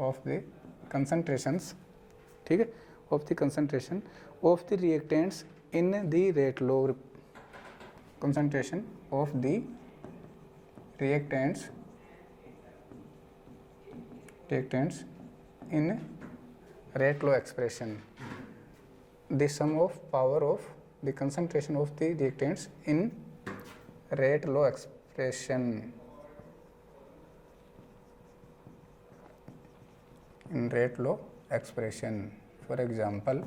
Of the concentrations, ठीक है, of the concentration of the reactants in the rate low, concentration of the reactants in rate law expression, the sum of power of the concentration of the reactants in rate law expression, in rate law expression. For example,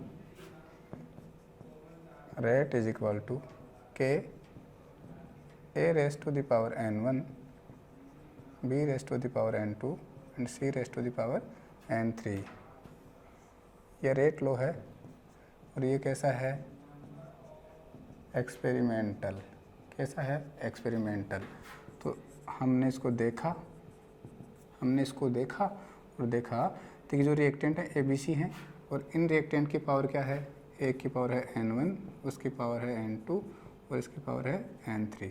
rate is equal to k a raised to the power n1, b raised to the power n2 and c raised to the power n3. ये rate लो है और ये कैसा है, experimental. कैसा है, experimental. तो हमने इसको देखा और देखा तो कि जो रिएक्टेंट है ABC हैं और इन रिएक्टेंट की पावर क्या है, एक की पावर है n1, उसकी पावर है n2 और इसकी पावर है n3।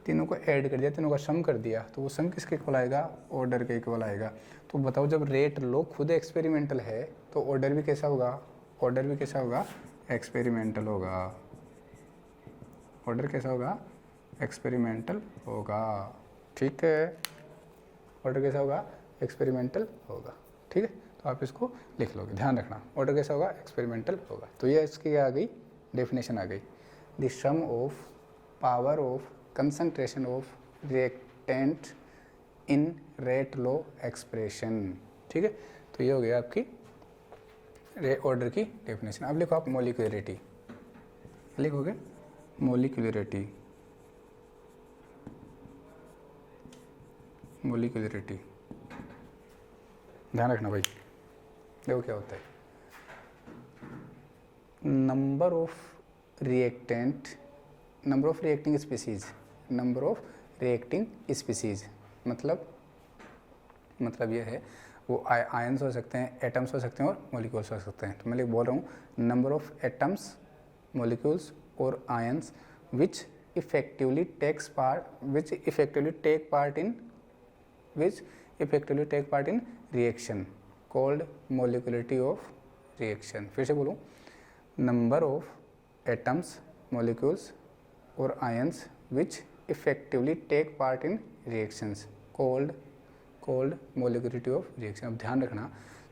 तीनों को ऐड कर दिया, तीनों का सम कर दिया, तो वो सम किसके इक्वल आएगा, ऑर्डर के इक्वल आएगा। तो बताओ जब रेट लो खुद एक्सपेरिमेंटल है तो ऑर्डर भी कैसा होगा, ऑर्डर भी कैसा होगा, एक्सपेरिमेंटल होगा। ऑर्डर कैसा होगा, एक्सपेरिमेंटल होगा, ठीक है। ऑर्डर कैसा होगा, एक्सपेरिमेंटल होगा, ठीक है। तो आप इसको लिख लोगे, ध्यान रखना, ऑर्डर कैसा होगा, एक्सपेरिमेंटल होगा। तो ये इसकी आ गई डेफिनेशन आ गई, the sum of power of concentration of reactant in rate law expression, ठीक है। तो ये हो गया आपकी ऑर्डर की डेफिनेशन। अब लिखो आप मोलिकुलरिटी, लिखोगे मोलिकुलरिटी, मोलिकुलरिटी, ध्यान रखना भाई। देखो क्या होता है, number of reactant, number of reacting species, number of reacting species मतलब ये है वो आयंस हो सकते हैं, एटम्स हो सकते हैं और मॉलिक्यूल्स हो सकते हैं। तो मैं बोल रहा हूँ नंबर ऑफ एटम्स, मॉलिक्यूल्स और ions which effectively take part in reaction called molecularity of reaction. फिर से बोलूँ, नंबर ऑफ एटम्स, मॉलिक्यूल्स और ions which effectively take part in reactions called molecularity of reaction. अब ध्यान रखना,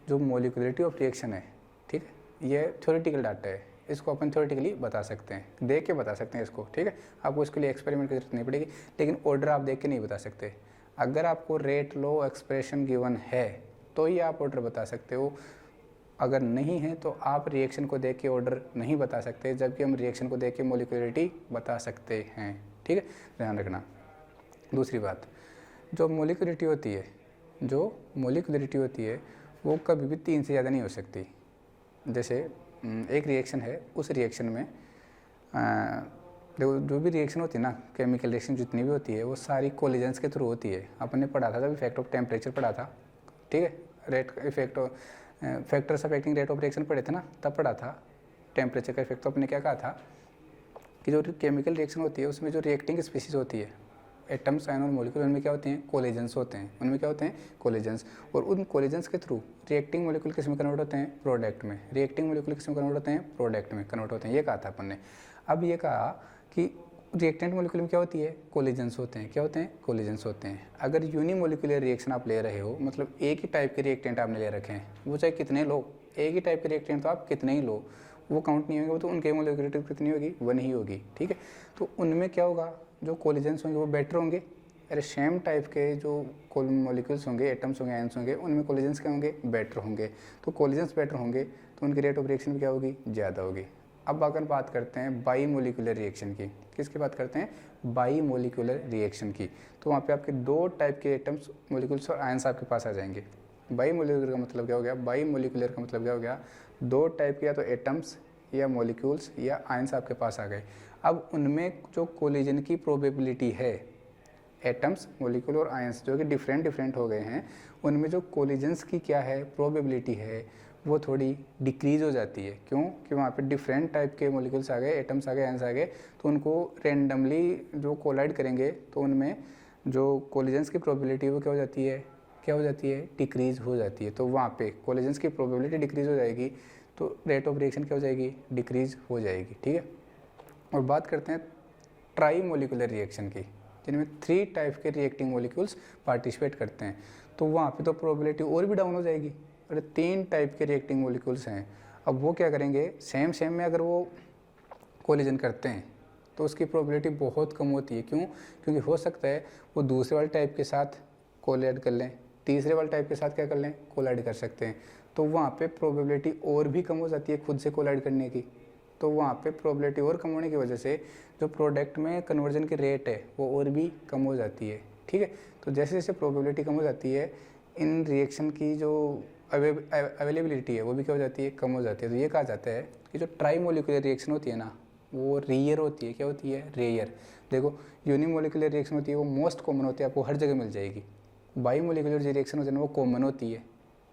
जो मोलिकुलरिटी ऑफ रिएक्शन है, ठीक है, ये थ्योरेटिकल डाटा है, इसको अपन थ्योरेटिकली बता सकते हैं, देख के बता सकते हैं इसको, ठीक है। आपको इसके लिए एक्सपेरिमेंट की जरूरत नहीं पड़ेगी, लेकिन ऑर्डर आप देख के नहीं बता सकते। अगर आपको रेट लो एक्सप्रेशन गिवन है तो ही आप ऑर्डर बता सकते हो, अगर नहीं है तो आप रिएक्शन को देख के ऑर्डर नहीं बता सकते, जबकि हम रिएक्शन को देख के मोलिकुलरिटी बता सकते हैं, ठीक है, ध्यान रखना। दूसरी बात, जो मोलिकुलरिटी होती है वो कभी भी 3 से ज़्यादा नहीं हो सकती। जैसे एक रिएक्शन है, उस रिएक्शन में देखो जो भी रिएक्शन होती है ना, केमिकल रिएक्शन जितनी भी होती है वो सारी कोलिजन्स के थ्रू होती है। अपन ने पढ़ा था जब इफेक्ट ऑफ टेम्परेचर पढ़ा था, ठीक है, rate effect factors affecting rate of reaction पढ़े थे ना, तब पढ़ा था टेम्परेचर का इफेक्ट। तो अपने क्या कहा था कि जो केमिकल रिएक्शन होती है उसमें जो रिएक्टिंग स्पीसीज होती है, एटम्स, आयन और मॉलिक्यूल, उनमें क्या होते हैं, कोलिजन्स होते हैं, उनमें क्या होते हैं, कोलिजन्स। और उन कोलिजन्स के थ्रू रिएक्टिंग मॉलिक्यूल किस में कन्वर्ट होते हैं, प्रोडक्ट में, रिएक्टिंग मॉलिक्यूल किस में कन्वर्ट होते हैं, प्रोडक्ट में कन्वर्ट होते हैं, ये कहा था अपन ने। अब ये कहा कि रिएक्टेंट मॉलिक्यूल में क्या होती है, कोलिजन्स होते हैं, क्या होते हैं, कोलिजन्स होते हैं। अगर यूनिमोलिकुलर रिएक्शन आप ले रहे हो, मतलब एक ही टाइप के रिएक्टेंट आपने ले रखे हैं, वो चाहे कितने लो, एक ही टाइप के रिएक्टेंट तो आप कितने ही लो, वो काउंट नहीं होंगे, वो तो उनके मोलिकुलरिटी कितनी होगी, 1 ही होगी, ठीक है। तो उनमें क्या होगा, जो कोलिजन्स होंगे वो बेटर होंगे। अरे सेम टाइप के जो मॉलिक्यूल्स होंगे, एटम्स होंगे, आयंस होंगे, उनमें कोलिजन्स क्या होंगे, बेटर होंगे। तो कोलिजन्स बेटर होंगे तो उनकी रेट ऑफ रिएक्शन भी क्या होगी, ज़्यादा होगी। अब अगर बात करते हैं बाई मोलिकुलर रिएक्शन की, किसकी बात करते हैं, बाई मोलिकुलर रिएक्शन की, तो वहाँ पे आपके 2 टाइप के एटम्स, मॉलिक्यूल्स और आयंस आपके पास आ जाएंगे। बाई मोलिकुलर का मतलब क्या हो गया, बाई मोलिकुलर का मतलब क्या हो गया, 2 टाइप के या तो एटम्स या मॉलिक्यूल्स या आयंस आपके पास आ गए। अब उनमें जो कोलिजन की प्रोबेबिलिटी है, एटम्स, मॉलिक्यूल और आयंस जो कि डिफरेंट हो गए हैं, उनमें जो कोलिजन्स की क्या है, प्रोबेबिलिटी है, वो थोड़ी डिक्रीज हो जाती है। क्यों, कि वहाँ पे डिफरेंट टाइप के मॉलिक्यूल्स आ गए, एटम्स आ गए, आयंस आ गए, तो उनको रेंडमली जो कोलाइड करेंगे तो उनमें जो कोलिजन्स की प्रोबेबिलिटी वो क्या हो जाती है, क्या हो जाती है, डिक्रीज़ हो जाती है। तो वहाँ पे कोलिजन्स की प्रोबेबिलिटी डिक्रीज़ हो जाएगी, तो रेट ऑफ रिएक्शन क्या हो जाएगी, डिक्रीज़ हो जाएगी। ठीक है, और बात करते हैं ट्राई मोलिकुलर रिएक्शन की, जिनमें 3 टाइप के रिएक्टिंग मोलिक्यूल्स पार्टिसिपेट करते हैं। तो वहाँ पे तो प्रोबेबिलिटी और भी डाउन हो जाएगी। और 3 टाइप के रिएक्टिंग मोलिक्यूल्स हैं। अब वो क्या करेंगे, सेम में अगर वो कोलिजन करते हैं तो उसकी प्रोबेबिलिटी बहुत कम होती है। क्यों? क्योंकि हो सकता है वो दूसरे वाले टाइप के साथ कोलाइड कर लें, तीसरे वाले टाइप के साथ क्या कर लें, कोलाइड कर सकते हैं। तो वहाँ पे प्रोबेबिलिटी और भी कम हो जाती है खुद से कोलाइड करने की। तो वहाँ पे प्रोबेबिलिटी और कम होने की वजह से जो प्रोडक्ट में कन्वर्जन की रेट है वो और भी कम हो जाती है। ठीक है, तो जैसे जैसे प्रोबेबिलिटी कम हो जाती है, इन रिएक्शन की जो अवेलेबिलिटी है वो भी क्या हो जाती है, कम हो जाती है। तो ये कहा जाता है कि जो ट्राई मोलिकुलर रिएक्शन होती है ना, वो रेयर होती है। क्या होती है, रेयर। देखो, यूनिमोलिकुलर रिएक्शन होती है वो मोस्ट कॉमन होती है, आपको हर जगह मिल जाएगी। बाई मोलिकुलर जो रिएक्शन होती है ना वो कॉमन होती है,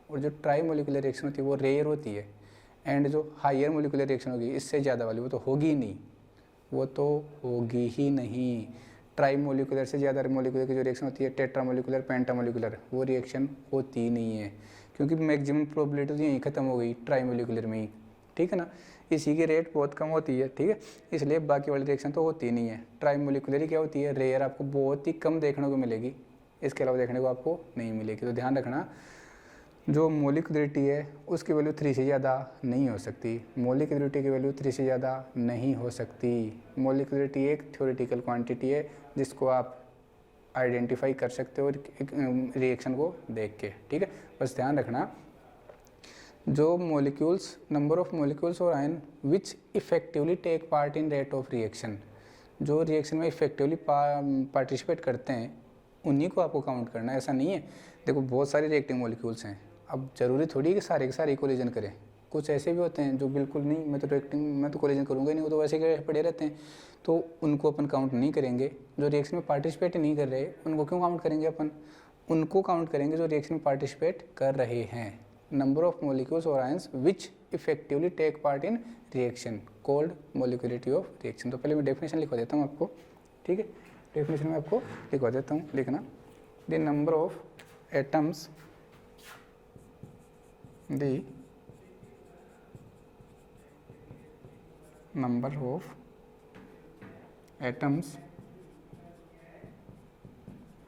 और जो ट्राई मोलिकुलर रिएक्शन होती है वो रेयर होती है। एंड जो हायर मोलिकुलर रिएक्शन होगी इससे ज़्यादा वाली, वो तो होगी ही नहीं, वो तो होगी ही नहीं। ट्राई मोलिकुलर से ज़्यादा मोलिकुलर की जो रिएक्शन होती है, टेट्रा मोलिकुलर, पेंटा मोलिकुलर, वो रिएक्शन होती ही नहीं है, क्योंकि मैक्सिमम प्रोबेबिलिटी तो यहीं ख़त्म हो गई ट्राई मोलिकुलर में ही। ठीक है ना, इसी की रेट बहुत कम होती है। ठीक है, इसलिए बाकी वाली रिएक्शन तो होती ही नहीं है। ट्राई मोलिकुलर ही क्या होती है, रेयर, आपको बहुत ही कम देखने को मिलेगी, इसके अलावा देखने को आपको नहीं मिलेगी। तो ध्यान रखना, जो मोलिकुलरिटी है उसकी वैल्यू 3 से ज़्यादा नहीं हो सकती। मोलिकुलरिटी की वैल्यू 3 से ज़्यादा नहीं हो सकती। मोलिकुलरिटी एक थ्योरेटिकल क्वांटिटी है जिसको आप आइडेंटिफाई कर सकते हो रिएक्शन को देख के। ठीक है, बस ध्यान रखना, जो मोलिक्यूल्स, नंबर ऑफ मोलिक्यूल्स और ion which effectively take part in rate of reaction, जो रिएक्शन में इफेक्टिवली पार्टिसिपेट करते हैं उन्हीं को आपको काउंट करना है। ऐसा नहीं है, देखो बहुत सारे रिएक्टिंग मोलिक्यूल्स हैं, अब जरूरी थोड़ी है कि सारे के सारे कोलिजन करें। कुछ ऐसे भी होते हैं जो बिल्कुल नहीं, मैं तो कोलिजन करूँगा ही नहीं, वो तो वैसे के पड़े रहते हैं, तो उनको अपन काउंट नहीं करेंगे। जो रिएक्शन में पार्टिसिपेट नहीं कर रहे उनको क्यों काउंट करेंगे अपन, उनको काउंट करेंगे जो रिएक्शन में पार्टिसिपेट कर रहे हैं। नंबर ऑफ मोलिक्यूल्स और ions which effectively take part in reaction called molecularity of reaction. तो पहले मैं डेफिनेशन लिखवा देता हूँ आपको। ठीक है, डेफिनेशन में आपको लिखवा देता हूँ, लिखना, the number of atoms, the number of atoms,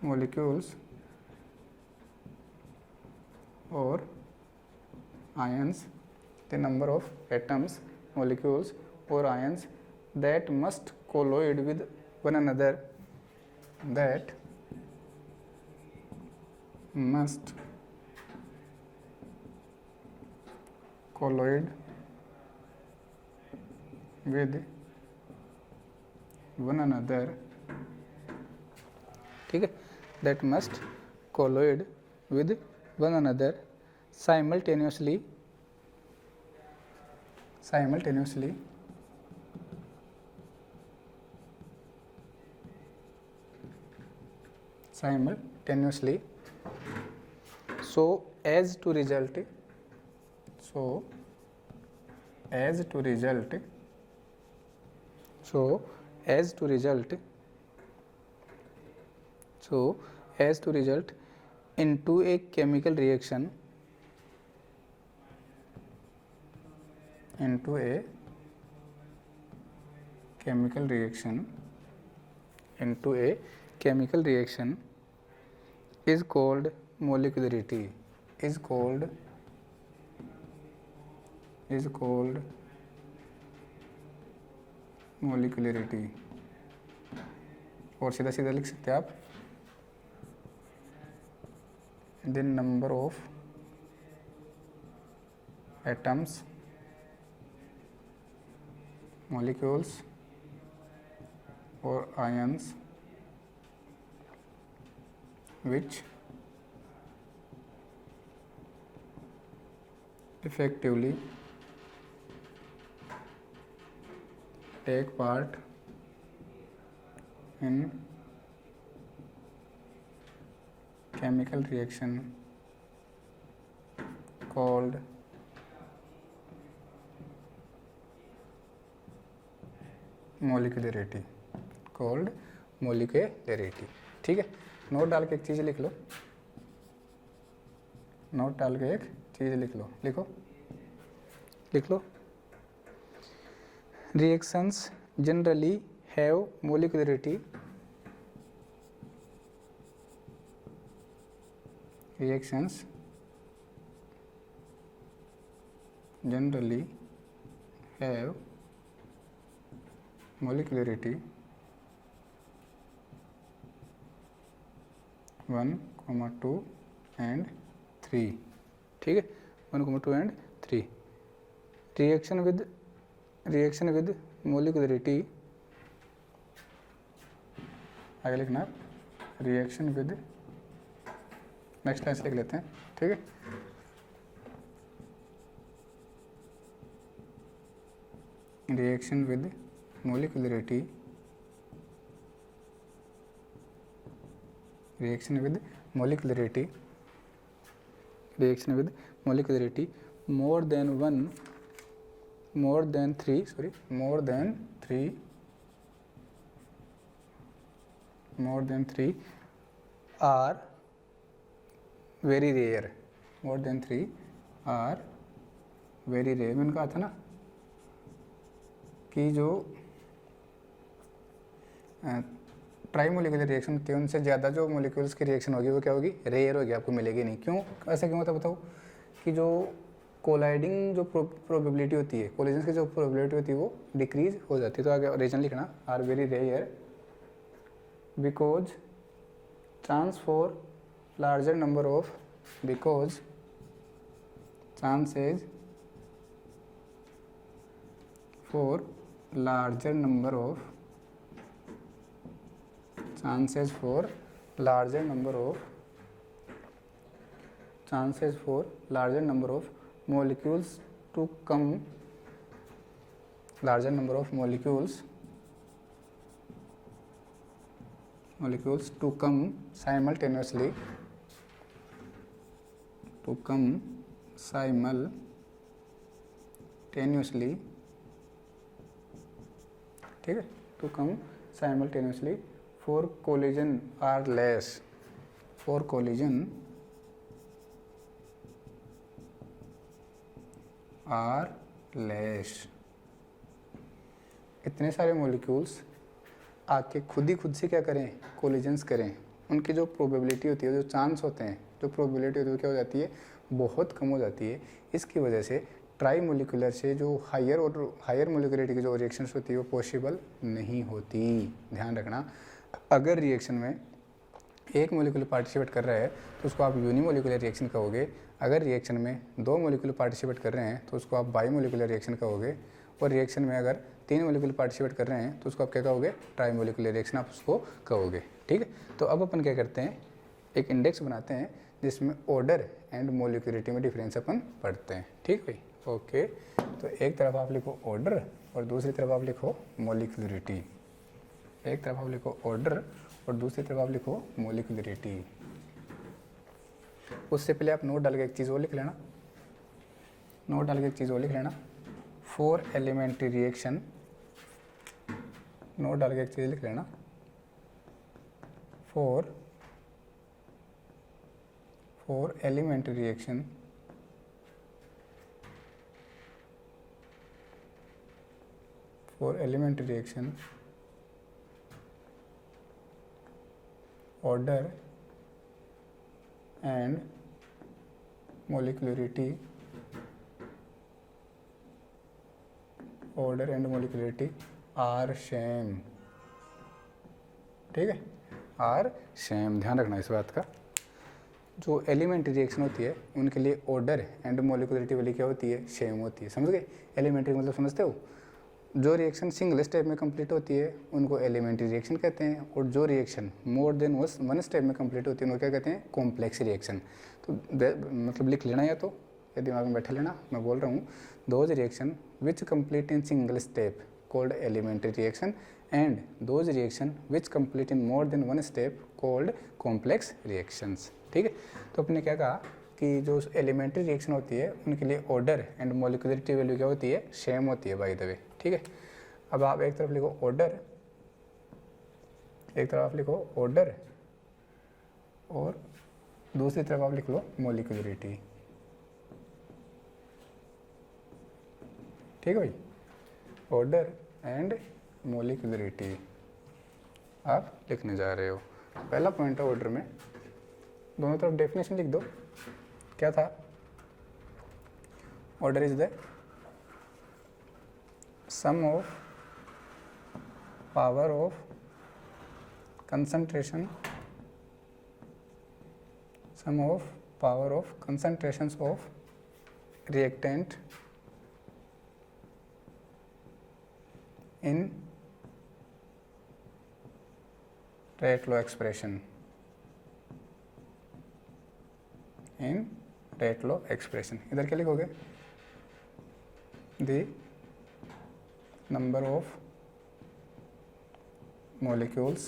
molecules or ions, the number of atoms, molecules or ions that must colloid with one another, that must colloid with one another। ठीक है, that must colloid with one another simultaneously so as to result into a chemical reaction, is called molecularity, molecularity. और सीधा सीधा लिख सकते हैं आप, the number of atoms, molecules और ions which effectively take part in chemical reaction called molecularity। ठीक है, नोट डाल के एक चीज़ लिख लो, नोट डाल के एक चीज़ लिख लो, लिख लो। Reactions generally have molecularity, reactions generally have molecularity 1, 2 and 3, ठीक है, 1, 2 and 3। reaction with molecularity, आगे लिखना रिएक्शन विद, नेक्स्ट लाइन लिख लेते हैं, ठीक है। Reaction with molecularity, reaction with molecularity more than 3 are very rare, more than 3 are very rare. मैंने कहा था ना कि जो ट्राईमोलिकुलर रिएक्शन होती है उनसे ज़्यादा जो मोलिक्यूल्स की रिएक्शन होगी वो क्या होगी, रेयर होगी, आपको मिलेगी नहीं। क्यों, ऐसा क्यों होता है बताओ? कि जो कोलाइडिंग जो प्रोबेबिलिटी होती है, कोलिजन्स की जो प्रोबेबिलिटी होती है वो डिक्रीज हो जाती है। तो आगे रीजन लिखना are very rare because chance for larger number of, because chances for larger number of molecules to come, larger number of molecules to come simultaneously, ठीक है, to come simultaneously for collision are less, इतने सारे molecules आके खुद से क्या करें, collisions करें, उनकी जो प्रोबेबिलिटी होती है, जो चांस होते हैं, जो प्रोबेबिलिटी होती है वो क्या हो जाती है, बहुत कम हो जाती है। इसकी वजह से ट्राई मोलिकुलर से जो हायर मोलिकुलरिटी की जो रिएक्शंस होती है वो पॉसिबल नहीं होती। ध्यान रखना, अगर रिएक्शन में एक मोलिक्यूल पार्टिसिपेट कर रहा है तो उसको आप यूनिमोलिकुलर रिएक्शन कहोगे। अगर रिएक्शन में 2 मोलिक्यूल पार्टिसिपेट कर रहे हैं तो उसको आप बाईमोलिकुलर रिएक्शन कहोगे। और रिएक्शन में अगर 3 मोलिक्यूल पार्टिसिपेट कर रहे हैं तो उसको आप क्या कहोगे, ट्राईमोलिकुलर रिएक्शन आप उसको कहोगे। ठीक है, तो अब अपन क्या करते हैं, एक इंडेक्स बनाते हैं जिसमें ऑर्डर एंड मोलिकुलरिटी में डिफरेंस अपन पढ़ते हैं। ठीक भाई, ओके। तो एक तरफ आप लिखो ऑर्डर और दूसरी तरफ आप लिखो मोलिकुलरिटी। एक तरफ आप लिखो ऑर्डर और दूसरी तरफ आप लिखो मोलिकुलरिटी। उससे पहले आप नोट डाल के एक चीज़ और लिख लेना, नोट डाल के एक चीज़ और लिख लेना, 4 एलिमेंट्री रिएक्शन। नोट डाल के एक चीज़ लिख लेना, 4 elementary reaction order and molecularity are same। ठीक है, आर सेम। ध्यान रखना इस बात का, जो एलिमेंट्री रिएक्शन होती है उनके लिए ऑर्डर एंड मोलिकुलरिटी वाली क्या होती है, सेम होती है। समझ गए? एलिमेंट्री मतलब समझते हो, जो रिएक्शन सिंगल स्टेप में कंप्लीट होती है उनको एलिमेंट्री रिएक्शन कहते हैं, और जो रिएक्शन मोर देन 1 स्टेप में कंप्लीट होती है उनको क्या कहते हैं, कॉम्प्लेक्स रिएक्शन। तो मतलब लिख लेना, या तो ये दिमाग में बैठा लेना, मैं बोल रहा हूँ, those reaction which complete in single step called elementary reaction and those reaction which complete in more than 1 step called complex reactions। ठीक है, तो अपने क्या कहा कि जो एलिमेंट्री रिएक्शन होती है उनके लिए ऑर्डर एंड मोलिकुलरिटी वैल्यू क्या होती है, सेम होती है बाय द वे। ठीक है, अब आप एक तरफ लिखो ऑर्डर, एक तरफ आप लिखो ऑर्डर और दूसरी तरफ आप लिख लो मोलिकुलरिटी। ठीक है भाई, ऑर्डर एंड मोलिकुलरिटी आप लिखने जा रहे हो। पहला पॉइंट है ऑर्डर में, दोनों तरफ डेफिनेशन लिख दो। क्या था? Order is the sum of power of concentration, sum of power of concentrations of reactant in rate law expression, in rate law expression। इधर क्या लिखोगे? the number of molecules,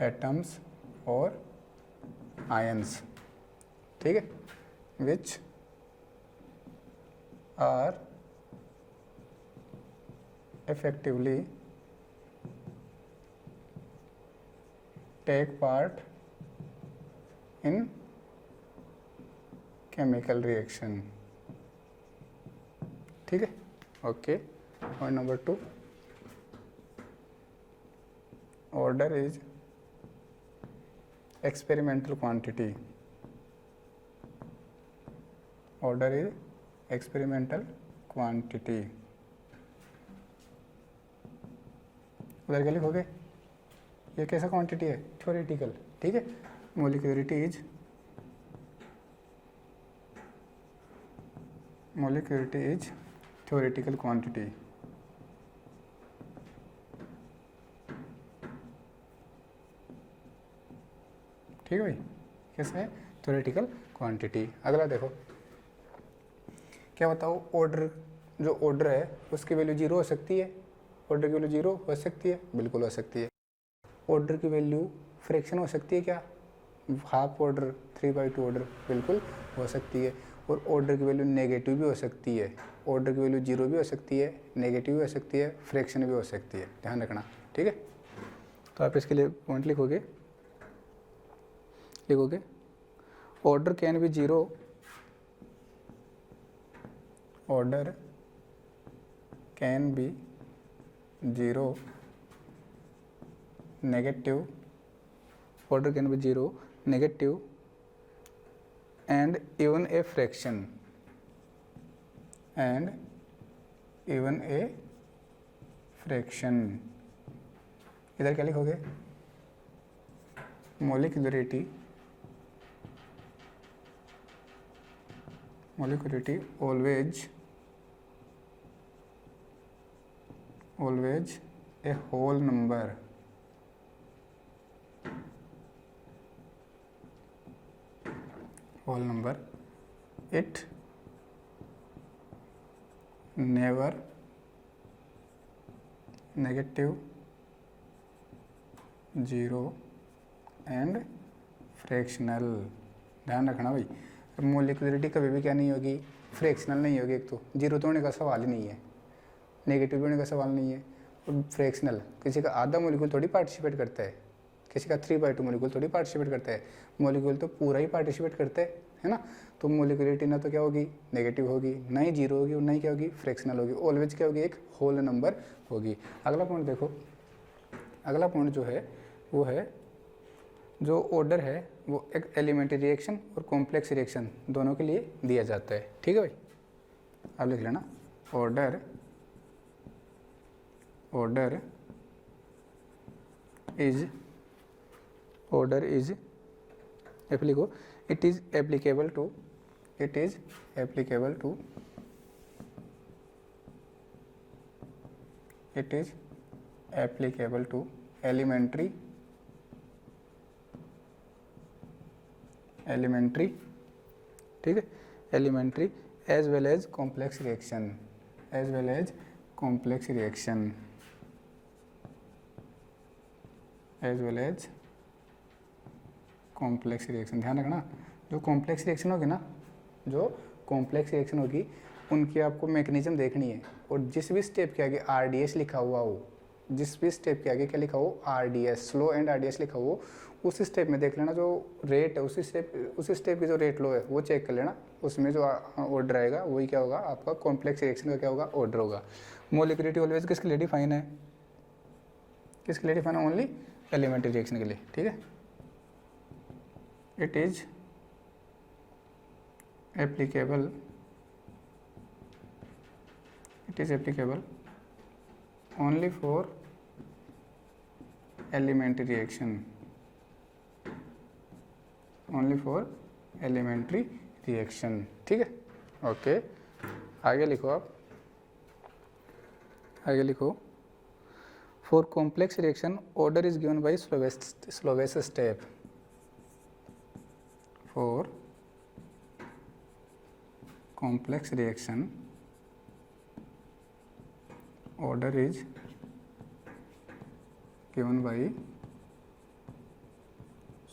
atoms और ions, ठीक है, which are effectively take part in chemical reaction। ठीक है, okay. Point number 2, order is experimental quantity, order is experimental quantity। उधर क्या लिखोगे? ये कैसा क्वांटिटी है? थ्योरेटिकल। ठीक है, मोलिकुलरिटी इज थ्योरेटिकल क्वांटिटी। ठीक है भाई, कैसे है? Theoretical quantity. अगला देखो, क्या बताओ? ऑर्डर, जो ऑर्डर है उसकी वैल्यू 0 हो सकती है? ऑर्डर की वैल्यू 0 हो सकती है? बिल्कुल हो सकती है। ऑर्डर की वैल्यू फ्रैक्शन हो सकती है क्या? हाफ ऑर्डर, 3/2 ऑर्डर, बिल्कुल हो सकती है। और ऑर्डर की वैल्यू नेगेटिव भी हो सकती है। ऑर्डर की वैल्यू 0 भी हो सकती है, नेगेटिव भी हो सकती है, फ्रैक्शन भी हो सकती है, ध्यान रखना। ठीक है, तो आप इसके लिए पॉइंट लिखोगे, order can be 0, order can be 0 negative, order can be 0 negative and even a fraction, इधर क्या लिखोगे? Molecularity always a whole number, it never negative, 0 and fractional. ध्यान रखना भाई, मोलिकुलरिटी कभी भी क्या नहीं होगी? फ्रैक्शनल नहीं होगी। एक तो 0 तो होने का सवाल ही नहीं है, नेगेटिव होने का सवाल नहीं है, और फ्रैक्शनल, किसी का आधा मोलिक्यूल थोड़ी पार्टिसिपेट करता है, किसी का 3/2 मोलिक्यूल थोड़ी पार्टिसिपेट करता है, मोलिक्यूल तो पूरा ही पार्टिसिपेट करते हैं, है ना। तो मोलिकुलरिटी ना तो क्या होगी? नेगेटिव होगी, ना ही 0 होगी, और ना ही क्या होगी? फ्रैक्शनल होगी। ऑलवेज क्या होगी? एक होल नंबर होगी। अगला पॉइंट देखो, अगला पॉइंट जो है वो है, जो ऑर्डर है वो एक एलिमेंट्री रिएक्शन और कॉम्प्लेक्स रिएक्शन दोनों के लिए दिया जाता है। ठीक है भाई, अब लिख लेना, ऑर्डर इज लिखो, it is applicable to elementary ठीक है, elementary as well as complex reaction, ध्यान रखना। जो कॉम्प्लेक्स रिएक्शन होगी उनकी आपको मैकेनिज्म देखनी है, और जिस भी स्टेप के आगे RDS लिखा हुआ हो, जिस भी स्टेप के आगे क्या लिखा हो? RDS, स्लो एंड RDS लिखा हो, उस स्टेप में देख लेना जो रेट है, उस स्टेप की जो रेट लो है वो चेक कर लेना, उसमें जो ऑर्डर आएगा वही क्या होगा आपका कॉम्प्लेक्स रिएक्शन का क्या होगा ऑर्डर होगा। मोलिकुलरिटी ऑलवेज किसके लिए डिफाइन है, किसके लिए डिफाइन है, ओनली एलिमेंट्री रिएक्शन के लिए, ठीक है। It is applicable only for elementary reaction, only for elementary reaction, ठीक है। ओके, आगे लिखो आप, आगे लिखो। For complex reaction order is given by slowest step. For complex reaction order is given by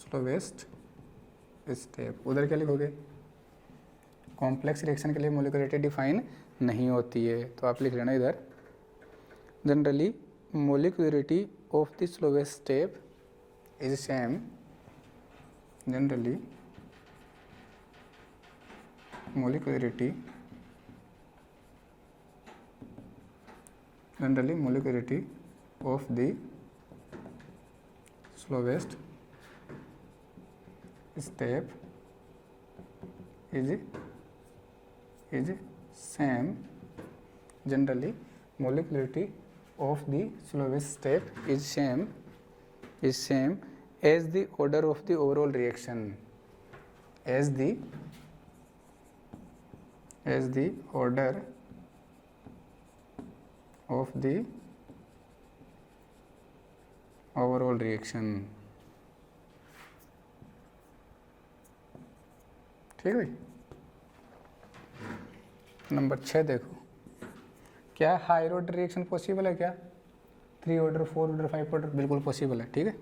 slowest step। उधर क्या लिखोगे, कॉम्प्लेक्स रिएक्शन के लिए मोलिकुलरिटी डिफाइन नहीं होती है, तो आप लिख लेना इधर generally molecularity of the slowest step is same, generally molecularity of the slowest step is same, generally molecularity of the slowest step is same as the order of the overall reaction, as the order of the overall reaction, ठीक है भाई। Number 6 देखो, क्या higher order reaction possible है क्या, 3 order 4 order 5 order, बिल्कुल possible है, ठीक है।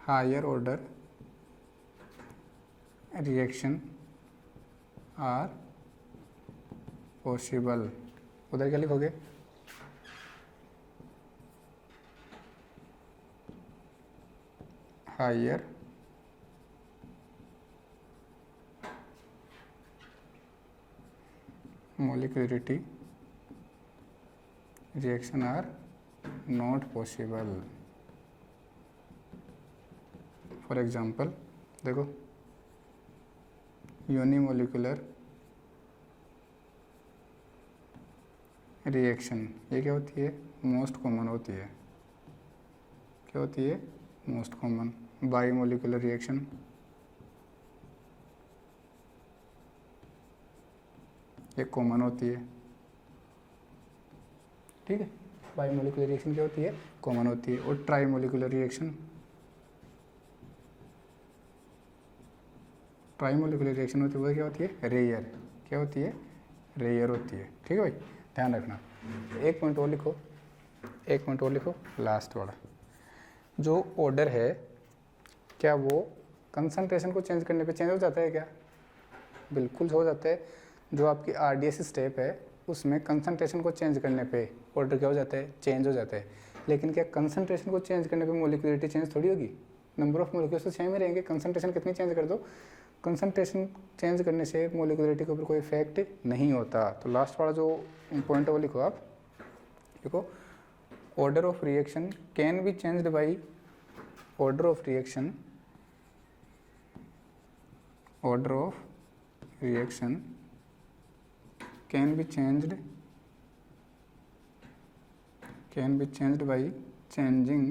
Higher order reaction are possible, उधर क्या लिखोगे, higher molecularity reaction are not possible। For example देखो, यूनिमोलिकुलर रिएक्शन ये क्या होती है, मोस्ट कॉमन होती है, क्या होती है, मोस्ट कॉमन। बाईमोलिकुलर रिएक्शन, ये कॉमन होती है, ठीक है। बाईमोलिकुलर रिएक्शन क्या होती है, कॉमन होती है। और ट्राईमोलिकुलर रिएक्शन, ट्राईमोलिकुलर रिएक्शन होती है वो क्या होती है, रेयर, क्या होती है, रेयर होती है, ठीक है भाई, ध्यान रखना। एक पॉइंट और लिखो, एक पॉइंट और लिखो, लास्ट वाला, जो ऑर्डर है क्या वो कंसंट्रेशन को चेंज करने पे चेंज हो जाता है क्या, बिल्कुल हो जाता है। जो आपकी RDS स्टेप है उसमें कंसंट्रेशन को चेंज करने पे ऑर्डर क्या हो जाता है, चेंज हो जाता है। लेकिन क्या कंसंट्रेशन को चेंज करने पे मोलिकुलरिटी चेंज थोड़ी होगी, नंबर ऑफ मोलिक्यूल्स तो सेम ही रहेंगे, कंसंट्रेशन कितनी चेंज कर दो, कंसंट्रेशन चेंज करने से मोलिकुलरिटी के ऊपर कोई इफेक्ट नहीं होता। तो लास्ट वाला जो पॉइंट है वो लिखो आप, देखो order of reaction can be changed by, order of reaction, order of reaction can be changed by changing,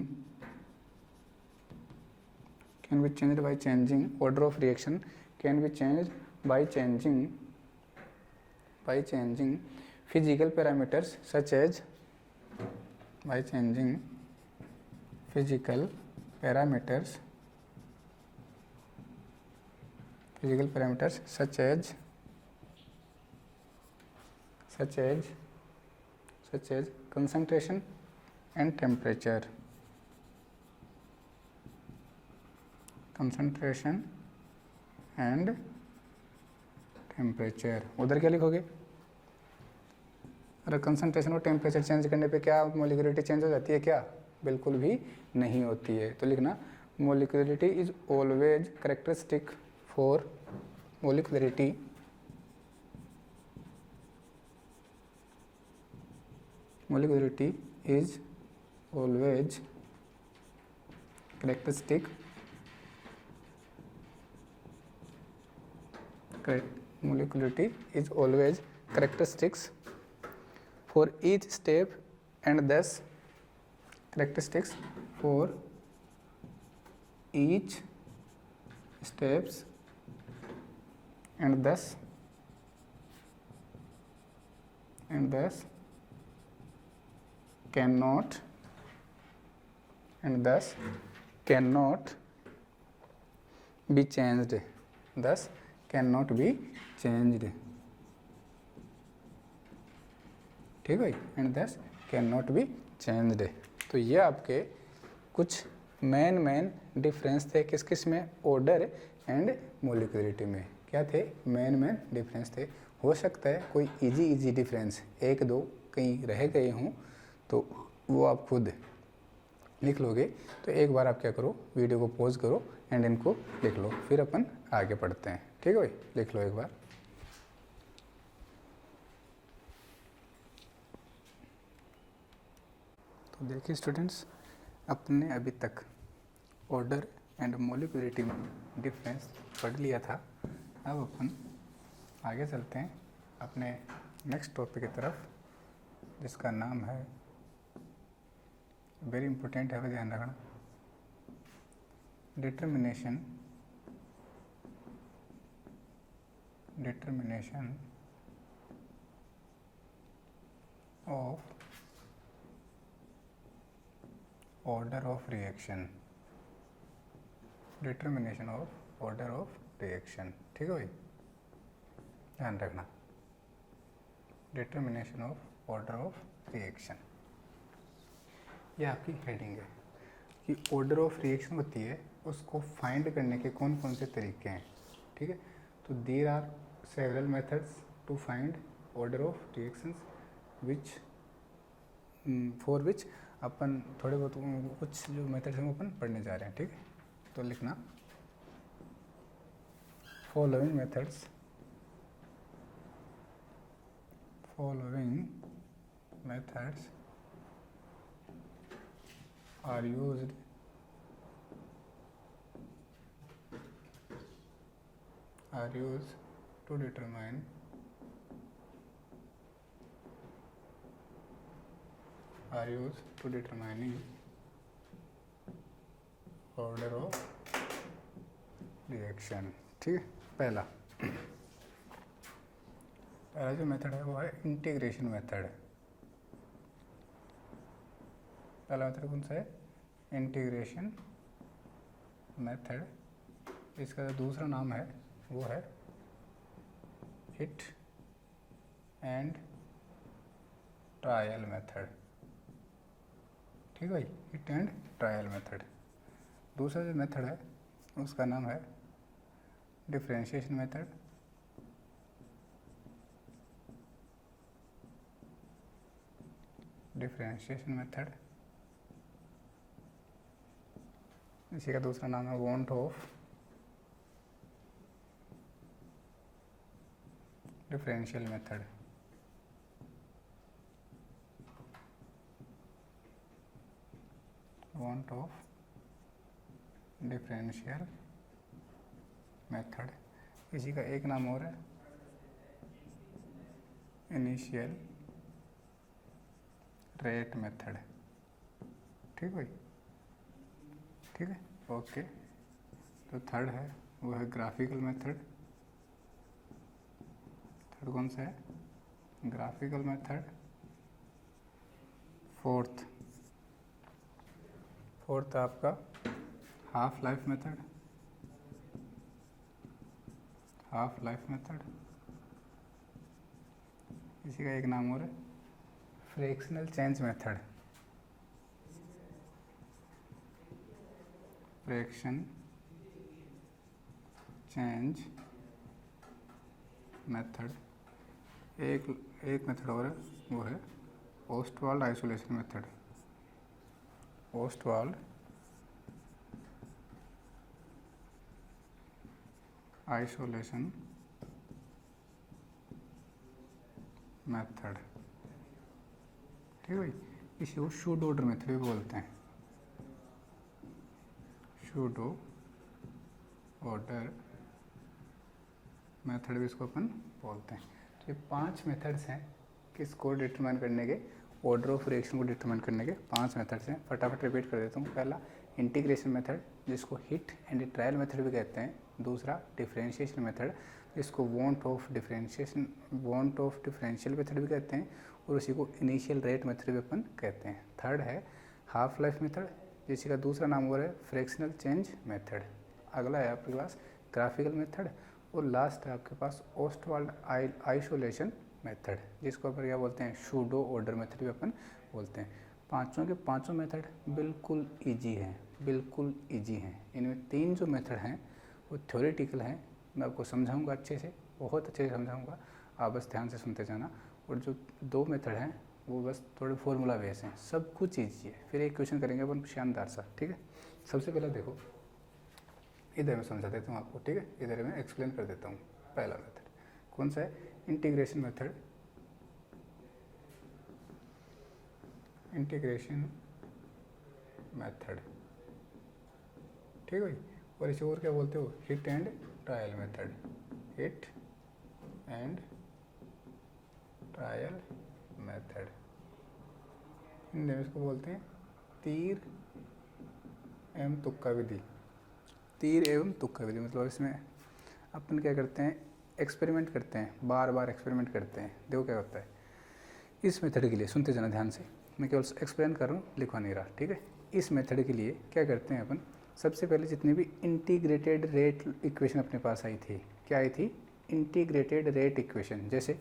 order of reaction can be changed by changing physical parameters such as, by changing physical parameters such as concentration and temperature, concentration and temperature। उधर क्या लिखोगे, अरे concentration और temperature change करने पे क्या molecularity change हो जाती है क्या, बिल्कुल भी नहीं होती है। तो लिखना molecularity is always characteristic for molecularity is always characteristic molecularity is always characteristics for each step and thus characteristics for each steps and thus cannot be changed, ठीक है, एंड दस कैन नॉट बी चेंज्ड। तो ये आपके कुछ main difference थे किस किस में, ऑर्डर एंड मोलिकुलरिटी में। क्या थे मेन डिफरेंस थे। हो सकता है कोई इजी डिफरेंस एक दो कहीं रह गए हों, तो वो आप खुद लिख लोगे। तो एक बार आप क्या करो, वीडियो को पॉज करो एंड इनको लिख लो, फिर अपन आगे पढ़ते हैं। ठीक है भाई, लिख लो एक बार। तो देखिए स्टूडेंट्स, अपने अभी तक ऑर्डर एंड मोलिकुलरिटी में डिफरेंस पढ़ लिया था। अब अपन आगे चलते हैं अपने नेक्स्ट टॉपिक की तरफ, जिसका नाम है, वेरी इंपॉर्टेंट है, ध्यान रखना, determination of order of reaction. Determination of order of reaction, ठीक है भाई, ध्यान रखना। Determination of order of reaction, ये आपकी हेडिंग है कि ऑर्डर ऑफ रिएक्शन होती है, उसको फाइंड करने के कौन कौन से तरीके हैं। ठीक है, तो there are several methods to find order of reactions which for which अपन थोड़े बहुत कुछ जो मेथड्स हैं वो अपन पढ़ने जा रहे हैं। ठीक है, तो लिखना following methods are used to determine determining order of reaction। ठीक है, पहला जो मेथड है वो है इंटीग्रेशन मेथड। पहला मेथड कौन सा है, इंटीग्रेशन मेथड। इसका जो दूसरा नाम है वो है हिट एंड ट्रायल मेथड। ठीक है भाई, हिट एंड ट्रायल मेथड। दूसरा जो मेथड है उसका नाम है डिफरेंशिएशन मेथड। इसी का दूसरा नाम है want of differential method. Want of differential method. इसी का एक नाम और है इनिशियल रेट मेथड। ठीक भाई, ठीक है, ओके। तो थर्ड है वो है ग्राफिकल मेथड। थर्ड कौन सा है, ग्राफिकल मेथड। फोर्थ आपका हाफ लाइफ मेथड। इसी का एक नाम और है fractional change method. Fraction change method. एक मेथड और है वो है Ostwald isolation method. Ostwald isolation method, ठीक है भाई। इसी को शूडो ऑर्डर मेथड भी बोलते हैं, शूडो ऑर्डर मेथड भी इसको अपन बोलते हैं। तो ये 5 मेथड्स हैं किसको डिटरमाइन करने के, ऑर्डर ऑफ रिएक्शन को डिटरमाइन करने के 5 मेथड्स हैं। फटाफट रिपीट कर देता हूँ। पहला इंटीग्रेशन मेथड जिसको हिट एंड ट्रायल मेथड भी कहते हैं। दूसरा डिफरेंशिएशन मेथड जिसको वॉन्ट ऑफ डिफरेंशियल मेथड भी कहते हैं, और उसी को इनिशियल रेट मेथड भी अपन कहते हैं। थर्ड है हाफ लाइफ मेथड जिसका दूसरा नाम हो रहा है फ्रैक्शनल चेंज मेथड। अगला है आपके पास ग्राफिकल मेथड, और लास्ट है आपके पास ओस्टवाल्ड आइसोलेशन मेथड जिसको अपन क्या बोलते हैं, शूडो ऑर्डर मेथड भी अपन बोलते हैं। पांचों के पांचों मेथड बिल्कुल इजी हैं, बिल्कुल इजी हैं। इनमें 3 जो मेथड हैं वो थ्योरेटिकल हैं। मैं आपको समझाऊंगा अच्छे से, बहुत अच्छे से समझाऊंगा, आप बस ध्यान से सुनते जाना। और जो 2 मेथड हैं वो बस थोड़े फॉर्मूला बेस हैं, सब कुछ ईजी है। फिर एक क्वेश्चन करेंगे अपन शानदार सा, ठीक है। सबसे पहले देखो, इधर मैं समझा देता हूँ आपको, ठीक है। इधर मैं एक्सप्लेन कर देता हूँ। पहला मेथड कौन सा है, इंटीग्रेशन मेथड। इंटीग्रेशन मेथड, ठीक है भाई। और इसे और क्या बोलते हो, hit and trial method. Hit and trial method, Hindi में इसको बोलते हैं तीर एवं तुक्का विधि। तीर एवं तुक्का विधि मतलब इसमें अपन क्या करते हैं, एक्सपेरिमेंट करते हैं, बार बार एक्सपेरिमेंट करते हैं। देखो क्या होता है इस मेथड के लिए, सुनते जाना ध्यान से, मैं केवल एक्सप्लेन कर रहा हूँ, लिखवा नहीं रहा, ठीक है। इस मेथड के लिए क्या करते हैं अपन, सबसे पहले जितनी भी इंटीग्रेटेड रेट इक्वेशन अपने पास आई थी, क्या आई थी, इंटीग्रेटेड रेट इक्वेशन। जैसे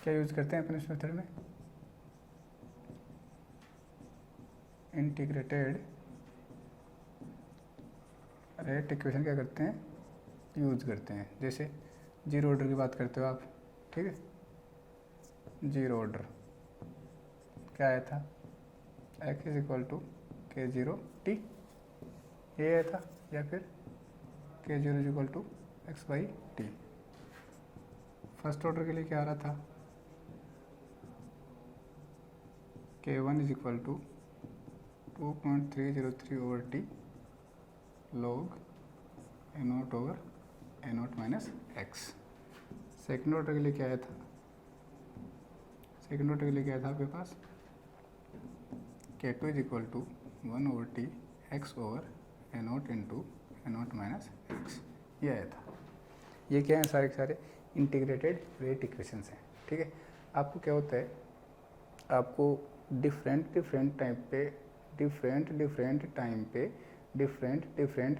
क्या यूज़ करते हैं अपन इस मेथड में, इंटीग्रेटेड रेट इक्वेशन क्या करते हैं, यूज़ करते हैं। जैसे जीरो ऑर्डर की बात करते हो आप, ठीक है। जीरो ऑर्डर क्या आया था, x is equal to k0t, ये आया था, या फिर k0 is equal to x/t। First order के लिए क्या आ रहा था, k1 is equal to 2.303/t log a0 over a0 minus x। Second order के लिए क्या आया था, सेकेंड ऑर्डर के लिए क्या आया था आपके पास, k2 is equal to 1/t x over a0 into a0 minus x, ये आया था। ये क्या है, सारे के सारे इंटीग्रेटेड रेट इक्वेशंस हैं, ठीक है। आपको क्या होता है, आपको डिफरेंट टाइम पे डिफरेंट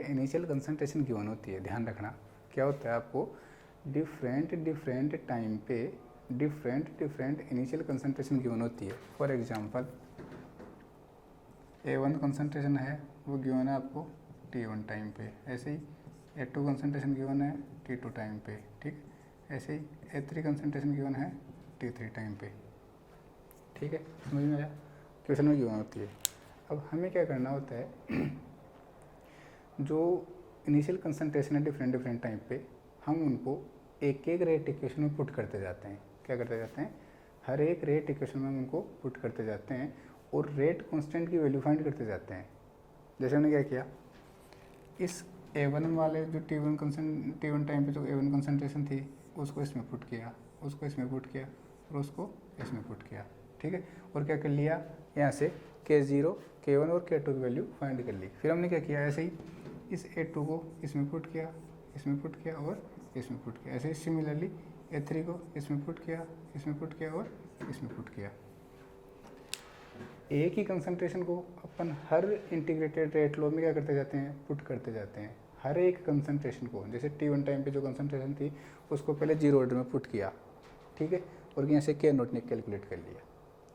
इनिशियल कंसंट्रेशन गिवन होती है। ध्यान रखना क्या होता है, आपको डिफरेंट टाइम पे डिफरेंट इनिशियल कंसंट्रेशन गिवन होती है। फॉर एग्जांपल A1 कंसंट्रेशन है वो गिवन है आपको T1 टाइम पे, ऐसे ही A2 कंसंट्रेशन गिवन है T2 टाइम पे, ठीक। ऐसे ही A3 कंसंट्रेशन गिवन है T3 टाइम पे, ठीक है। समझ में आया, क्वेश्चन में गिवन होती है। अब हमें क्या करना होता है, जो इनिशियल कंसंट्रेशन है डिफरेंट टाइम पे, हम उनको एक एक रेट इक्वेशन में पुट करते जाते हैं। क्या करते जाते हैं, हर एक रेट इक्वेशन में हम उनको पुट करते जाते हैं और रेट कांस्टेंट की वैल्यू फाइंड करते जाते हैं। जैसे हमने क्या किया, इस A1 वाले जो T1 टाइम पे जो A1 कंसंट्रेशन थी उसको इसमें पुट किया, उसको इसमें पुट किया और उसको इसमें पुट किया, ठीक है। और क्या कर लिया, यहाँ से K0, K1 और K2 की वैल्यू फाइंड कर ली। फिर हमने क्या किया, ऐसे ही इस A2 को इसमें पुट किया, इसमें पुट किया और इसमें पुट किया। ऐसे ही सिमिलरली A3 को इसमें पुट किया, इसमें पुट किया और इसमें पुट किया। एक ही कंसंट्रेशन को अपन हर इंटीग्रेटेड रेट लॉ में क्या करते जाते हैं, पुट करते जाते हैं। हर एक कंसंट्रेशन को, जैसे T1 टाइम पे जो कंसंट्रेशन थी उसको पहले जीरो ऑर्डर में पुट किया, ठीक है। और यहाँ से K0 ने कैलकुलेट कर लिया,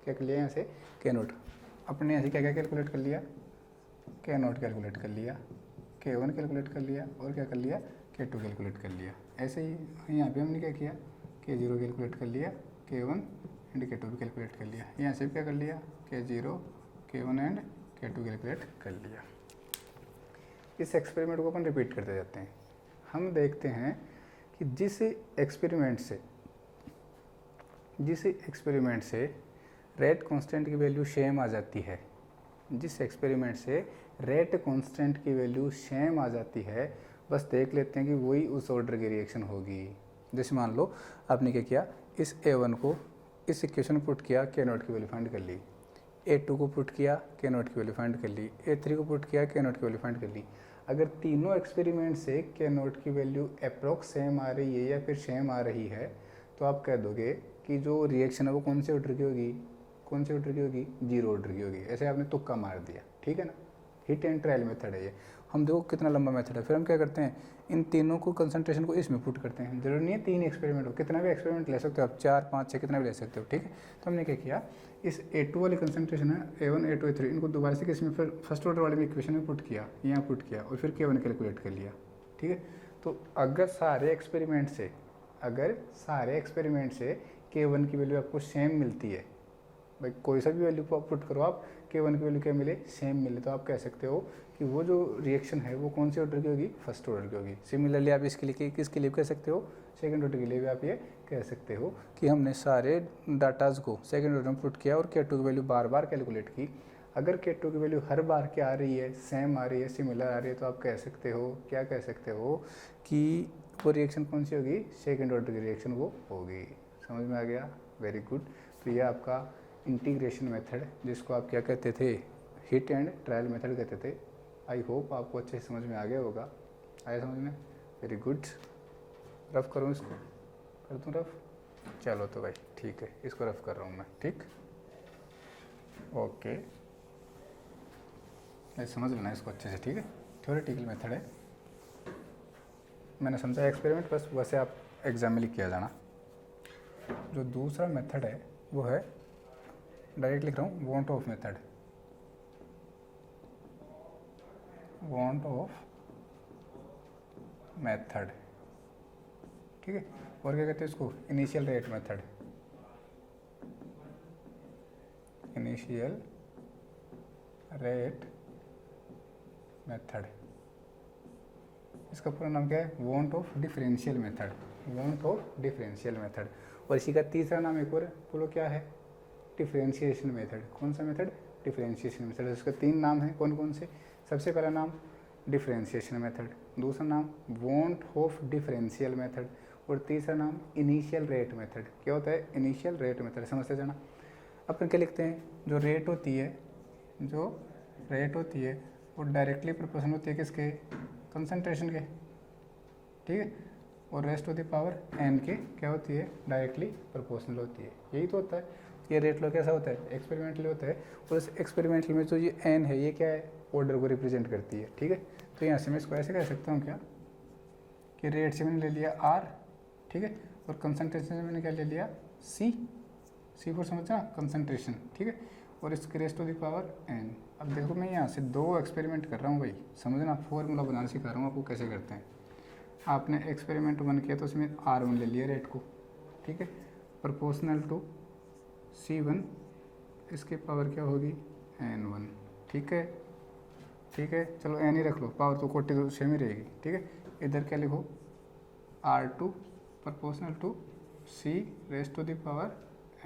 क्या कर लिया, यहाँ से K0 अपने यहाँ से क्या क्या कैलकुलेट कर लिया, K0 कैलकुलेट कर लिया, K1 कैलकुलेट कर लिया और क्या कर लिया, K2 कैलकुलेट कर लिया। ऐसे ही यहाँ पे हमने क्या किया, K0 कैलकुलेट कर लिया, K1 एंड K2 भी कैलकुलेट कर लिया। यहाँ से भी क्या कर लिया, K0, K1 and K2 calculate कर लिया। इस एक्सपेरिमेंट को अपन रिपीट करते जाते हैं। हम देखते हैं कि जिस एक्सपेरिमेंट से रेट कांस्टेंट की वैल्यू सेम आ जाती है, जिस एक्सपेरिमेंट से रेट कांस्टेंट की वैल्यू सेम आ जाती है, बस देख लेते हैं कि वही उस ऑर्डर की रिएक्शन होगी। जैसे मान लो आपने क्या किया, इस A1 को इस इक्वेशन में पुट किया, K0 की वैल्यू फाइंड कर ली। A2 को पुट किया, K0 की वैल्यू फाइंड कर ली। A3 को पुट किया, K0 की वैल्यू फाइंड कर ली। अगर तीनों एक्सपेरिमेंट से K0 की वैल्यू अप्रोक्स सेम आ रही है या फिर सेम आ रही है, तो आप कह दोगे कि जो रिएक्शन है वो कौन से ऑर्डर की होगी, कौन से ऑर्डर की होगी, जीरो ऑर्डर की होगी। ऐसे आपने तुक्का मार दिया, ठीक है ना। हिट एंड ट्रायल मेथड है ये। हम देखो कितना लंबा मेथड है। फिर हम क्या करते हैं, इन तीनों को कंसंट्रेशन को इसमें पुट करते हैं। जरूरी नहीं है 3 एक्सपेरिमेंट हो, कितना भी एक्सपेरिमेंट ले सकते हो आप, 4 5 6 कितना भी ले सकते हो, ठीक है। तो हमने क्या किया, इस A2 वाली कंसंट्रेशन है A1 A2 A3, इनको दोबारा से किसमें, फिर फर्स्ट ऑर्डर वाले में इक्वेशन में पुट किया, यहाँ पुट किया और फिर K1 कैलकुलेट कर लिया, ठीक है। तो अगर सारे एक्सपेरिमेंट से K1 की वैल्यू आपको सेम मिलती है, भाई कोई सा भी वैल्यू पुट करो आप, K1 की वैल्यू क्या मिले, सेम मिले, तो आप कह सकते हो कि वो जो रिएक्शन है वो कौन सी ऑर्डर की होगी, फर्स्ट ऑर्डर की होगी। सिमिलरली आप इसके लिए किसके लिए कह सकते हो, सेकंड ऑर्डर के लिए भी आप ये कह सकते हो कि हमने सारे डाटाज को सेकंड ऑर्डर में पुट किया और K2 की वैल्यू बार बार कैलकुलेट की। अगर K2 की वैल्यू हर बार क्या आ रही है, सेम आ रही है, सिमिलर आ रही है, तो आप कह सकते हो, क्या कह सकते हो कि वो रिएक्शन कौन सी होगी, सेकेंड ऑर्डर की रिएक्शन वो होगी। समझ में आ गया, वेरी गुड। तो ये आपका इंटीग्रेशन मेथड, जिसको आप क्या कहते थे, हिट एंड ट्रायल मेथड कहते थे। आई होप आपको अच्छे से समझ में आ गया होगा। आया समझ में, वेरी गुड। रफ करूँ इसको, कर दूँ रफ, चलो तो भाई ठीक है, इसको रफ कर रहा हूँ मैं, ठीक, ओके। समझ लेना इसको अच्छे से, ठीक है। थ्योरेटिकल मेथड है, मैंने समझा एक्सपेरिमेंट, बस वैसे आप एग्जाम में लिख किया जाना। जो दूसरा मेथड है वो है, डायरेक्ट लिख रहा हूँ, want of method, want of method, ठीक है। और क्या कहते हैं इसको, initial rate method, initial rate method. इसका पूरा नाम क्या है, want of differential method, want of differential method. और इसी का तीसरा नाम एक और बोलो क्या है, डिफरेंशिएशन मेथड। कौन सा मेथड, डिफरेंशिएशन मेथड। इसका 3 नाम है, कौन कौन से, सबसे पहला नाम डिफरेंशिएशन मेथड, दूसरा नाम वांट ऑफ डिफरेंशियल मेथड और तीसरा नाम इनिशियल रेट मेथड। क्या होता है इनिशियल रेट मेथड, समझते जाना। अपन क्या लिखते हैं, जो रेट होती है वो डायरेक्टली प्रोपोर्शनल होती है किसके, कंसंट्रेशन के, ठीक है। और rest of the power n के क्या होती है, डायरेक्टली प्रोपोर्शनल होती है। यही तो होता है, ये रेट लो कैसा होता है, एक्सपेरिमेंटली होता है। और इस एक्सपेरिमेंटल में जो ये n है, ये क्या है, ऑर्डर को रिप्रेजेंट करती है, ठीक है। तो यहाँ से मैं इसको ऐसे कह सकता हूँ क्या, कि रेट से मैंने ले लिया r, ठीक है, और कंसंट्रेशन से मैंने क्या ले लिया c फॉर समझा, कंसंट्रेशन, ठीक है। और इसके rest of the power n। अब देखो मैं यहाँ से 2 एक्सपेरिमेंट कर रहा हूँ भाई, समझना, फॉर्मूला बनाना सिखा रहा हूँ आपको कैसे करते हैं। आपने एक्सपेरिमेंट 1 किया तो उसमें R1 ले लिया रेट को, ठीक है, प्रोपोर्शनल टू C1, इसकी पावर क्या होगी N1, ठीक है, चलो n ही रख लो, पावर तो कोटि तो सेम ही रहेगी, ठीक है। इधर क्या लिखो, R2 proportional to C raised to the power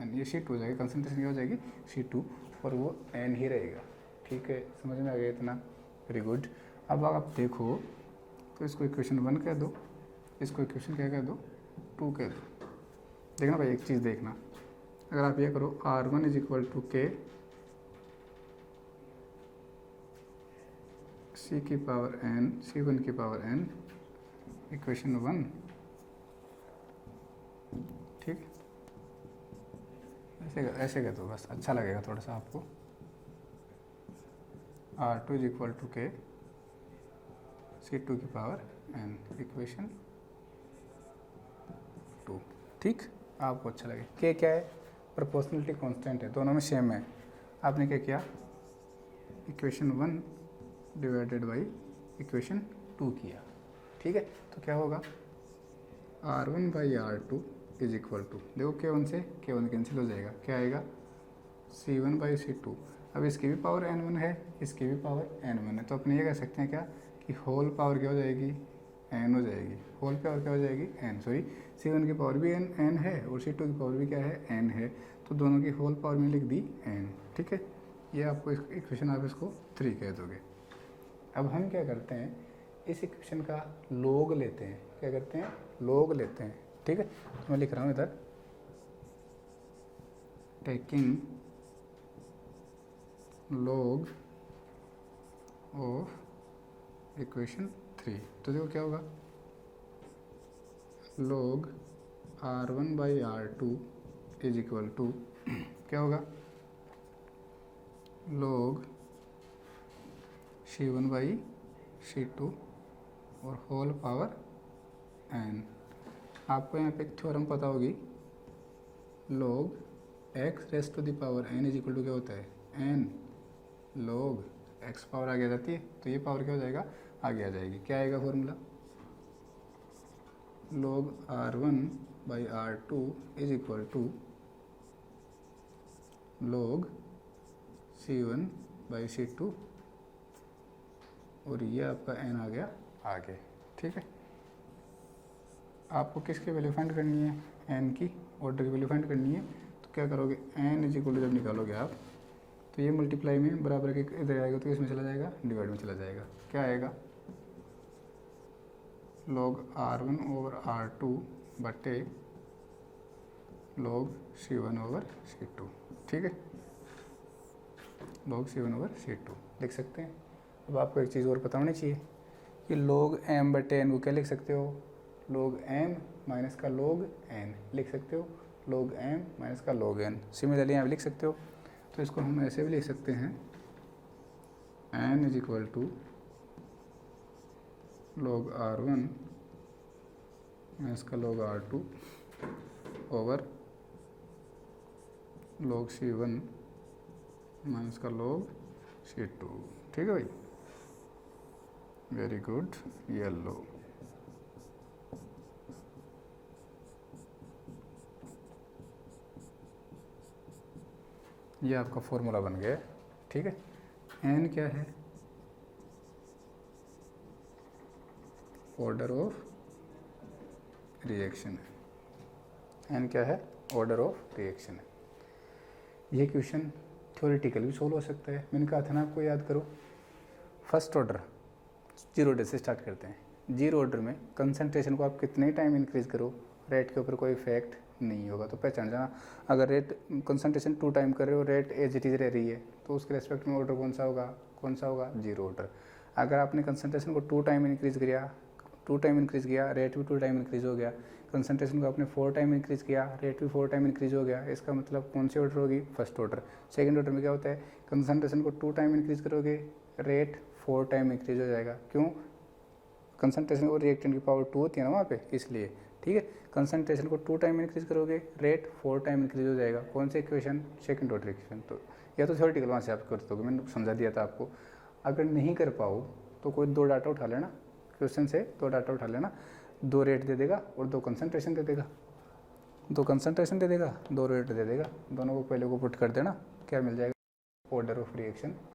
n, ये C2 हो जाएगी, कंसंट्रेशन क्या हो जाएगी C2, और वो n ही रहेगा, ठीक है। समझ में आ गया इतना, वेरी गुड। अब आप देखो तो इसको इक्वेशन 1 कह दो, इसको इक्वेशन क्या कह दो, 2 कह दो। देखना भाई एक चीज़ देखना, अगर आप ये करो R1 is equal to K C की पावर n C1 की पावर n, इक्वेशन 1, ठीक, ऐसे कह दो बस, अच्छा लगेगा थोड़ा सा आपको। R2 is equal to K C2 की पावर n, इक्वेशन 2, ठीक, आपको अच्छा लगे। K क्या है, प्रोपोर्शनलिटी कांस्टेंट है, दोनों में सेम है। आपने क्या किया, इक्वेशन 1 डिवाइडेड बाई इक्वेशन 2 किया, ठीक है। तो क्या होगा, R1 by R2 is equal to, देखो K1 से K1 कैंसिल हो जाएगा, क्या आएगा C1 बाई C2। अब इसकी भी पावर n1 है, इसकी भी पावर n1 है, तो अपने ये कह सकते हैं क्या कि होल पावर क्या हो जाएगी, n हो जाएगी। होल पावर क्या हो जाएगी, n, सॉरी C1 की पावर भी n है और C2 की पावर भी क्या है, n है, तो दोनों की होल पावर में लिख दी n। ठीक है, ये आपको इक्वेशन आप इसको 3 कह दोगे। अब हम क्या करते हैं, इस इक्वेशन का लॉग लेते हैं। क्या करते हैं, लॉग लेते हैं। ठीक है, तो मैं लिख रहा हूँ इधर, टेकिंग log ऑफ इक्वेशन 3। तो देखो क्या होगा, log R1 by R2 is equal to क्या होगा, log C1 बाई C2 और होल पावर n। आपको यहाँ पे एक थ्योरम पता होगी, log x raised to the power n is equal to क्या होता है, n log x पावर आगे आ जाती है, तो ये पावर क्या हो जाएगा, आगे आ जाएगी। क्या आएगा formula, log R1 by R2 is equal to log C1 by C2 और ये आपका n आ गया आगे। ठीक है, आपको किसकी वैल्यू फाइंड करनी है, n की, ऑर्डर की वैल्यू फाइंड करनी है। तो क्या करोगे, n इज इक्वल टू जब निकालोगे आप, तो ये मल्टीप्लाई में बराबर के इधर आएगा तो इसमें चला जाएगा, डिवाइड में चला जाएगा। क्या आएगा, log R1 ओवर R2 बटे log C1 ओवर C2। ठीक है, log C1 ओवर C2 लिख सकते हैं। अब आपको एक चीज़ और पता होनी चाहिए कि log m बटे n को क्या लिख सकते हो, log m माइनस का log n लिख सकते हो, log m माइनस का log n। सिमिलरली यहाँ भी लिख सकते हो, तो इसको हम ऐसे भी लिख सकते हैं, n is equal to log R1 minus का log R2 over log C1 minus का log C2। ठीक है भाई, वेरी गुड, येलो। ये आपका फॉर्मूला बन गया। ठीक है, n क्या है, ऑर्डर ऑफ रिएक्शन है। n क्या है, ऑर्डर ऑफ रिएक्शन है। ये क्वेश्चन थ्योरेटिकल भी सोल्व हो सकता है। मैंने कहा था ना आपको, याद करो, फर्स्ट ऑर्डर 0 ऑर्डर से स्टार्ट करते हैं। 0 ऑर्डर में कंसंट्रेशन को आप कितने टाइम इंक्रीज करो, रेट के ऊपर कोई इफेक्ट नहीं होगा। तो पहचान जाना, अगर रेट कंसंट्रेशन 2 टाइम कर रहे हो, रेट एज इट इज रह रही है, तो उसके रेस्पेक्ट में ऑर्डर कौन सा होगा, 0 ऑर्डर। अगर आपने कंसंट्रेशन को 2 टाइम इंक्रीज किया, रेट भी 2 टाइम इंक्रीज हो गया। कंसंट्रेशन को आपने 4 टाइम इंक्रीज किया, रेट भी 4 टाइम इंक्रीज हो गया। इसका मतलब कौन सी ऑर्डर होगी, फर्स्ट ऑर्डर। सेकंड ऑर्डर में क्या होता है, कंसंट्रेशन को 2 टाइम इंक्रीज करोगे, रेट 4 टाइम इंक्रीज हो जाएगा। क्यों, कंसंट्रेशन और रिएक्टेंट की पावर 2 होती है ना वहाँ पे, इसलिए। ठीक है, कंसंट्रेशन को 2 टाइम इंक्रीज करोगे, रेट 4 टाइम इंक्रीज हो जाएगा। कौन सी इक्वेशन, सेकंड ऑर्डर इक्वेशन। तो या तो थ्योरेटिकल वहाँ से आप कर दोगे, मैंने समझा दिया था आपको। अगर नहीं कर पाओ तो कोई 2 डाटा उठा लेना, क्वेश्चन से 2 डाटा उठा लेना, 2 रेट दे देगा और 2 कंसंट्रेशन दे देगा, 2 कंसंट्रेशन दे देगा, 2 रेट दे देगा। दोनों को पहले को पुट कर देना, क्या मिल जाएगा, ऑर्डर ऑफ रिएक्शन